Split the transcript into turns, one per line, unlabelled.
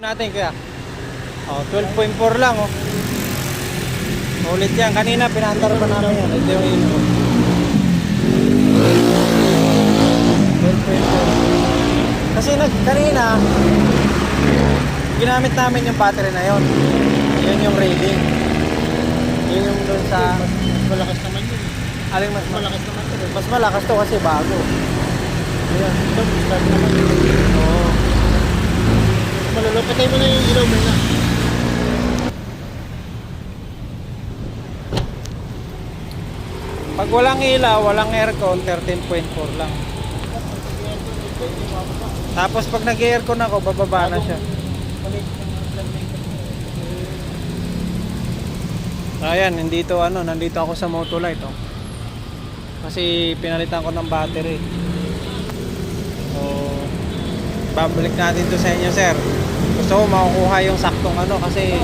Natin kaya. Oh, 12.4 lang oh. Ulit yan. Kanina pinaandar pa namin yan. Ito yung info. 12.4. Kasi kanina ginamit namin yung battery na yon. Yun yung rating. Yun yung doon sa
mas malakas naman yun.
aling mas
Malakas naman yun.
Mas malakas to kasi bago.
Ayan, ito, start naman.
Oo.
Malalo, patay mo na yung ilaw mo na.
Pag walang ilaw, walang aircon, 13.4 lang. Tapos pag nag-aircon ako, bababa na siya. Ayan, nandito ako sa Motolite oh. Kasi pinalitan ko ng battery. So, babalik natin to sa inyo, sir. Gusto ko makukuha yung saktong kasi